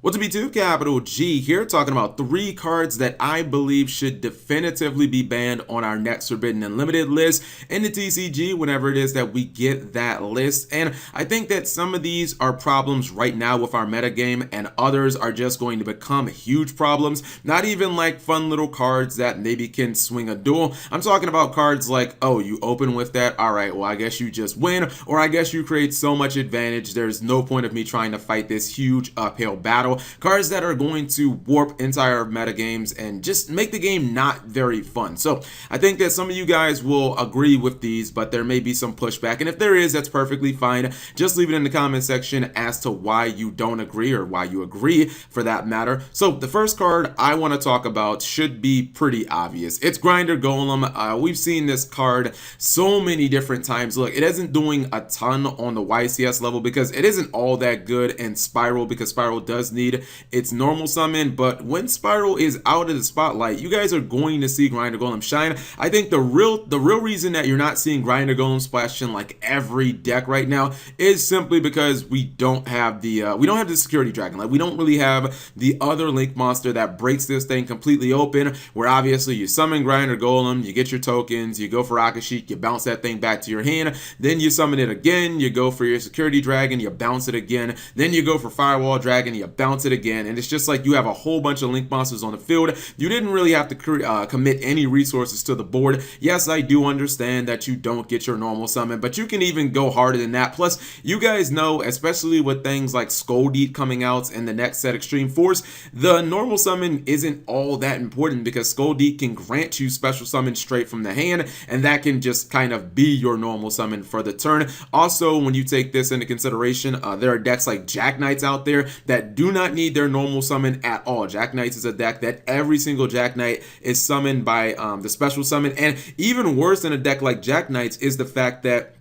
What's up, YouTube? Capital G here, talking about 3 cards that I believe should definitively be banned on our next Forbidden Unlimited list in the TCG whenever it is that we get that list. And I think that some of these are problems right now with our metagame, and others are just going to become huge problems. Not even like fun little cards that maybe can swing a duel. I'm talking about cards like, oh, you open with that? Alright, well, I guess you just win, or I guess you create so much advantage, there's no point of me trying to fight this huge uphill battle. Cards that are going to warp entire metagames and just make the game not very fun. So I think that some of you guys will agree with these, but there may be some pushback, and if there is, that's perfectly fine. Just leave it in the comment section as to why you don't agree, or why you agree for that matter. So the first card I want to talk about should be pretty obvious. It's Grinder Golem. We've seen this card so many different times. Look, it isn't doing a ton on the YCS level because it isn't all that good in Spyral, because Spyral does need its normal summon, but when Spyral is out of the spotlight, you guys are going to see Grinder Golem shine. I think the real reason that you're not seeing Grinder Golem splash in like every deck right now is simply because we don't have the security dragon. Like, we don't really have the other link monster that breaks this thing completely open, where obviously you summon Grinder Golem, you get your tokens, you go for Akashic, you bounce that thing back to your hand, then you summon it again, you go for your security dragon, you bounce it again, then you go for Firewall Dragon, you bounce it again, and it's just like you have a whole bunch of link monsters on the field. You didn't really have to commit any resources to the board. Yes, I do understand that you don't get your normal summon, but you can even go harder than that. Plus, you guys know, especially with things like Scoldite coming out in the next set Extreme Force, the normal summon isn't all that important because Scoldite can grant you special summon straight from the hand, and that can just kind of be your normal summon for the turn. Also, when you take this into consideration, there are decks like Jack Knights out there that do not need their normal summon at all. Jack Knights is a deck that every single Jack Knight is summoned by the special summon, and even worse than a deck like Jack Knights is the fact that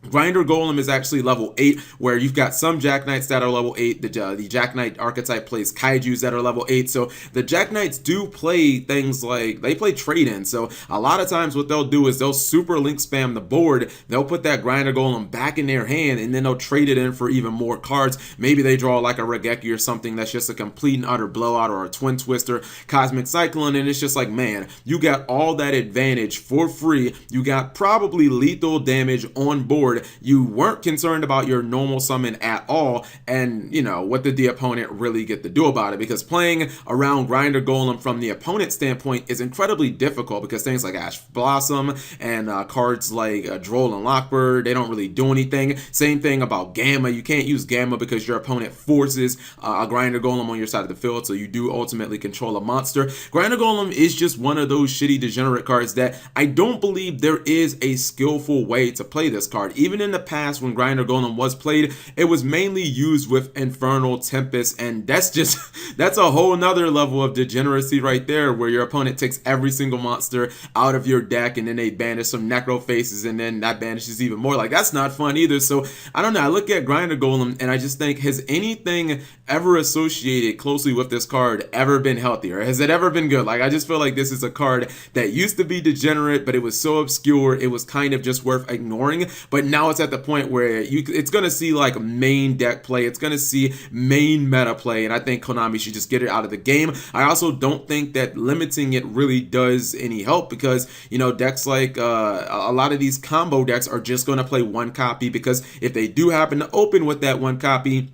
Grinder Golem is actually level 8, where you've got some Jack Knights that are level 8. The Jack Knight archetype plays Kaijus that are level 8. So the Jack Knights do play things like, they play trade-in. So a lot of times what they'll do is they'll super link spam the board. They'll put that Grinder Golem back in their hand, and then they'll trade it in for even more cards. Maybe they draw like a Regeki or something that's just a complete and utter blowout, or a Twin Twister, Cosmic Cyclone, and it's just like, man, you got all that advantage for free. You got probably lethal damage on board. You weren't concerned about your normal summon at all, and you know, what did the opponent really get to do about it? Because playing around Grinder Golem from the opponent standpoint is incredibly difficult, because things like Ash Blossom and cards like Droll and Lockbird, they don't really do anything. Same thing about Gamma. You can't use Gamma because your opponent forces a Grinder Golem on your side of the field, so you do ultimately control a monster. Grinder Golem is just one of those shitty degenerate cards that I don't believe there is a skillful way to play this card. Even in the past, when Grinder Golem was played, it was mainly used with Infernal Tempest, and that's a whole nother level of degeneracy right there, where your opponent takes every single monster out of your deck, and then they banish some Necro Faces, and then that banishes even more. Like, that's not fun either. So I don't know, I look at Grinder Golem and I just think, has anything ever associated closely with this card ever been healthier? Has it ever been good? Like, I just feel like this is a card that used to be degenerate, but it was so obscure, it was kind of just worth ignoring. But now it's at the point where it's going to see like main deck play, it's going to see main meta play, and I think Konami should just get it out of the game. I also don't think that limiting it really does any help, because, you know, decks like a lot of these combo decks are just going to play one copy, because if they do happen to open with that one copy,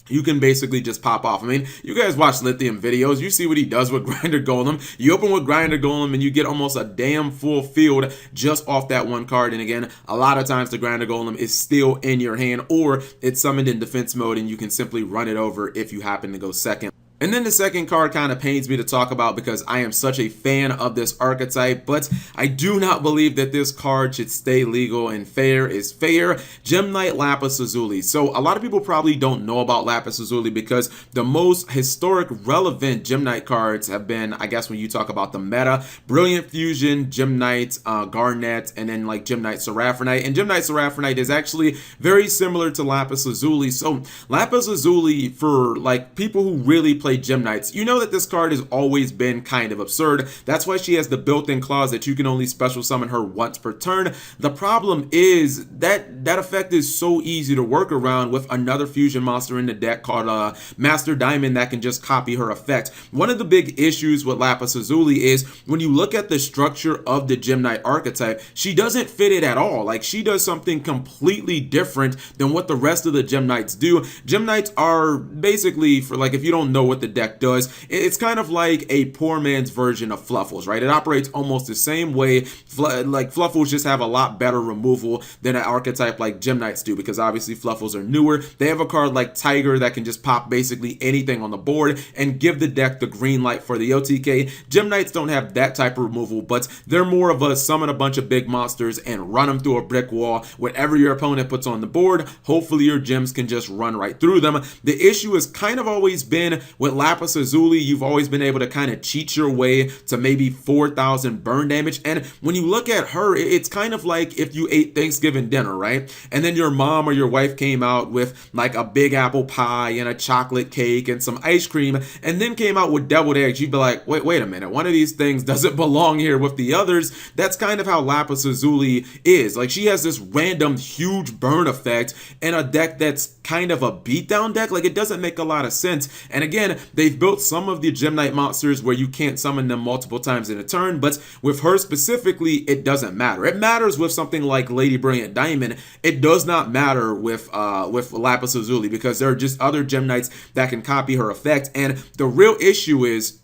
you can basically just pop off. I mean, you guys watch Lithium videos, you see what he does with Grinder Golem. You open with Grinder Golem and you get almost a damn full field just off that one card. And again, a lot of times the Grinder Golem is still in your hand, or it's summoned in defense mode, and you can simply run it over if you happen to go second. And then the second card kind of pains me to talk about, because I am such a fan of this archetype, but I do not believe that this card should stay legal, and fair is fair. Gem Knight Lapis Lazuli. So a lot of people probably don't know about Lapis Lazuli, because the most historic relevant Gem Knight cards have been, I guess when you talk about the meta, Brilliant Fusion, Gem Knight, Garnet, and then like Gem Knight Seraphonite. And Gem Knight Seraphonite is actually very similar to Lapis Lazuli. So Lapis Lazuli, for like people who really play play Gem Knights, you know that this card has always been kind of absurd. That's why she has the built-in clause that you can only special summon her once per turn. The problem is that that effect is so easy to work around with another fusion monster in the deck called Master Diamond that can just copy her effect. One of the big issues with Lapis Lazuli is when you look at the structure of the Gem Knight archetype, she doesn't fit it at all. Like, she does something completely different than what the rest of the Gem Knights do. Gem Knights are basically, for like, if you don't know what the deck does, it's kind of like a poor man's version of Fluffles, right? It operates almost the same way. Like, Fluffles just have a lot better removal than an archetype like Gem Knights do, because obviously Fluffles are newer. They have a card like Tiger that can just pop basically anything on the board and give the deck the green light for the OTK. Gem Knights don't have that type of removal, but they're more of a summon a bunch of big monsters and run them through a brick wall. Whatever your opponent puts on the board, hopefully your gems can just run right through them. The issue has kind of always been with Lapis Lazuli, you've always been able to kind of cheat your way to maybe 4,000 burn damage. And when you look at her, it's kind of like if you ate Thanksgiving dinner, right? And then your mom or your wife came out with like a big apple pie and a chocolate cake and some ice cream, and then came out with deviled eggs. You'd be like, wait a minute, one of these things doesn't belong here with the others. That's kind of how Lapis Lazuli is. Like, she has this random huge burn effect in a deck that's kind of a beatdown deck. Like, it doesn't make a lot of sense. And again, they've built some of the Gem Knight monsters where you can't summon them multiple times in a turn, but with her specifically, it doesn't matter. It matters with something like Lady Brilliant Diamond. It does not matter with Lapis Lazuli, because there are just other Gem Knights that can copy her effect. And the real issue is,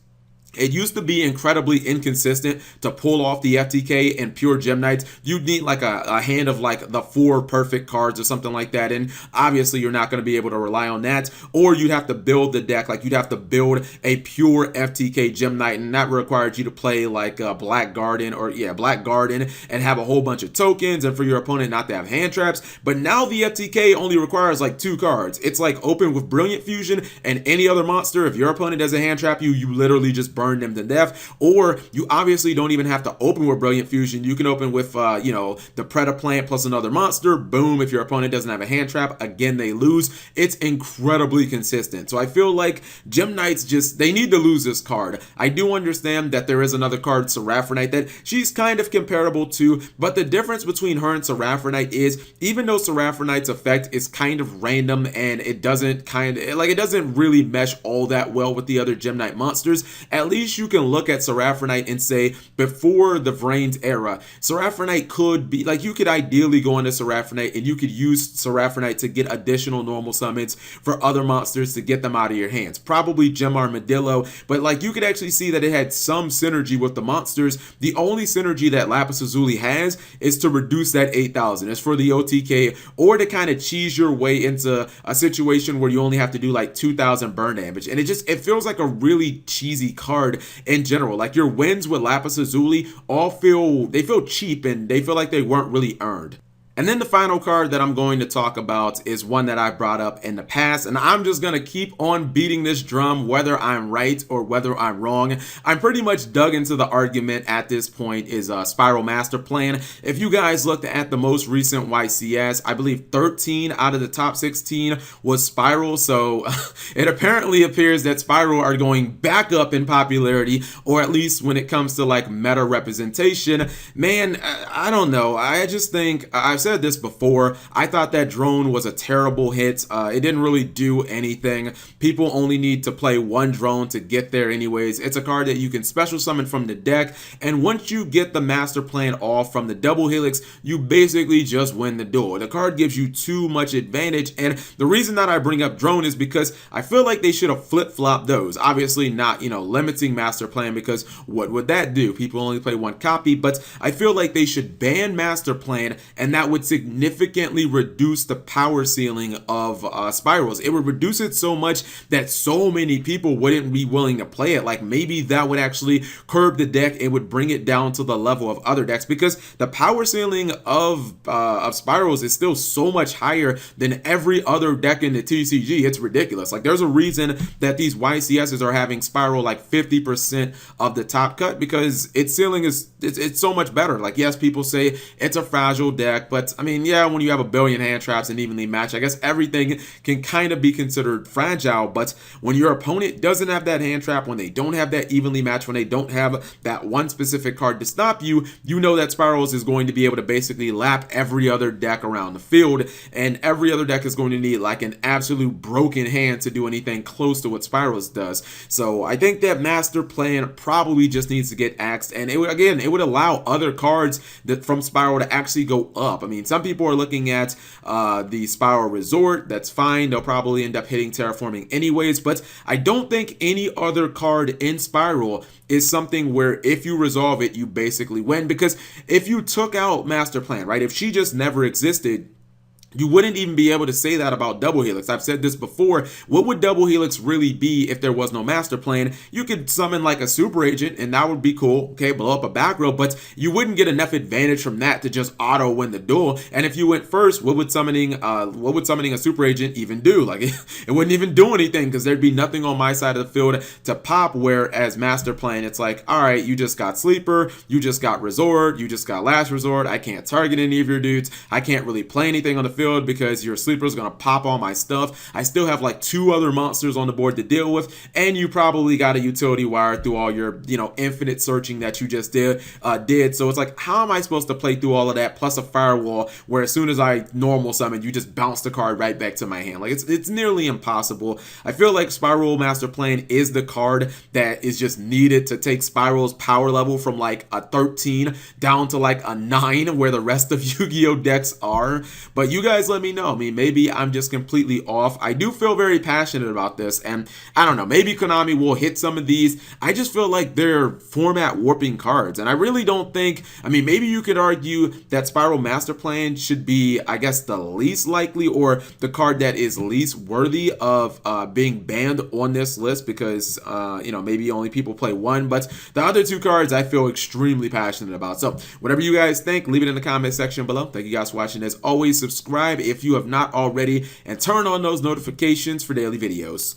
it used to be incredibly inconsistent to pull off the FTK in pure Gem Knights. You'd need like a hand of like the 4 perfect cards or something like that, and obviously you're not going to be able to rely on that. Or you'd have to build the deck, like you'd have to build a pure FTK Gem Knight, and that required you to play like Black Garden and have a whole bunch of tokens, and for your opponent not to have hand traps. But now the FTK only requires like 2 cards. It's like open with Brilliant Fusion and any other monster. If your opponent doesn't hand trap you, you literally just burn them to death. Or you obviously don't even have to open with Brilliant Fusion. You can open with the Predaplant plus another monster. Boom, if your opponent doesn't have a hand trap, again they lose. It's incredibly consistent. So I feel like Gem Knights they need to lose this card. I do understand that there is another card, Seraphonite, that she's kind of comparable to, but the difference between her and Seraphonite is, even though Seraphonite's effect is kind of random and it doesn't really mesh all that well with the other Gem Knight monsters, at least you can look at Seraphonite and say, before the Vrains era, Seraphonite could be, like, you could ideally go into Seraphonite and you could use Seraphonite to get additional normal summons for other monsters to get them out of your hands. Probably Gem Armadillo, but like you could actually see that it had some synergy with the monsters. The only synergy that Lapis Lazuli has is to reduce that 8,000. It's for the OTK, or to kind of cheese your way into a situation where you only have to do like 2,000 burn damage. And it feels like a really cheesy card in general. Like, your wins with Lapis Lazuli feel cheap, and they feel like they weren't really earned. And then the final card that I'm going to talk about is one that I've brought up in the past, and I'm just going to keep on beating this drum whether I'm right or whether I'm wrong. I'm pretty much dug into the argument at this point, is Spyral Master Plan. If you guys looked at the most recent YCS, I believe 13 out of the top 16 was Spyral, so it apparently appears that Spyral are going back up in popularity, or at least when it comes to like meta representation. Man, I don't know. I just think, I've said this before, I thought that drone was a terrible hit. It didn't really do anything. People only need to play one drone to get there anyways. It's a card that you can special summon from the deck, and once you get the Master Plan off from the double helix, you basically just win the duel. The card gives you too much advantage, and the reason that I bring up drone is because I feel like they should have flip-flopped those. Obviously not, limiting Master Plan, because what would that do? People only play one copy, but I feel like they should ban Master Plan, and that would significantly reduce the power ceiling of Spyrals. It would reduce it so much that so many people wouldn't be willing to play it. Like, maybe that would actually curb the deck. It would bring it down to the level of other decks, because the power ceiling of Spyrals is still so much higher than every other deck in the TCG. It's ridiculous. Like, there's a reason that these YCSs are having Spyral like 50% of the top cut, because its ceiling is it's so much better. Like, yes, people say it's a fragile deck, but but I mean, yeah, when you have a billion hand traps and evenly matched, I guess everything can kind of be considered fragile. But when your opponent doesn't have that hand trap, when they don't have that evenly matched, when they don't have that one specific card to stop you, you know that Spyrals is going to be able to basically lap every other deck around the field, and every other deck is going to need like an absolute broken hand to do anything close to what Spyrals does. So I think that Master Plan probably just needs to get axed, and it would allow other cards that from Spyral to actually go up. I mean, some people are looking at the Spyral Resort. That's fine. They'll probably end up hitting Terraforming anyways, but I don't think any other card in Spyral is something where if you resolve it, you basically win. Because if you took out Master Plan, right, if she just never existed, you wouldn't even be able to say that about Double Helix. I've said this before. What would Double Helix really be if there was no Master Plan? You could summon like a Super Agent, and that would be cool. Okay, blow up a back row, but you wouldn't get enough advantage from that to just auto win the duel. And if you went first, what would summoning a Super Agent even do? Like it wouldn't even do anything, because there'd be nothing on my side of the field to pop. Whereas Master Plan, it's like, all right, you just got Sleeper, you just got Resort, you just got Last Resort. I can't target any of your dudes. I can't really play anything on the field because your Sleeper is going to pop all my stuff. I still have like 2 other monsters on the board to deal with, and you probably got a utility wire through all your, infinite searching that you just did. So it's like, how am I supposed to play through all of that plus a firewall where as soon as I normal summon, you just bounce the card right back to my hand? Like it's nearly impossible. I feel like Spyral Master Plan is the card that is just needed to take Spyral's power level from like a 13 down to like a 9 where the rest of Yu-Gi-Oh decks are. But you guys let me know. I mean, maybe I'm just completely off. I do feel very passionate about this, and I don't know, maybe Konami will hit some of these. I just feel like they're format warping cards, and I really don't think, I mean, maybe you could argue that Spyral Master Plan should be, I guess, the least likely or the card that is least worthy of being banned on this list because, maybe only people play one, but the other 2 cards I feel extremely passionate about. So whatever you guys think, leave it in the comment section below. Thank you guys for watching. As always, subscribe if you have not already, and turn on those notifications for daily videos.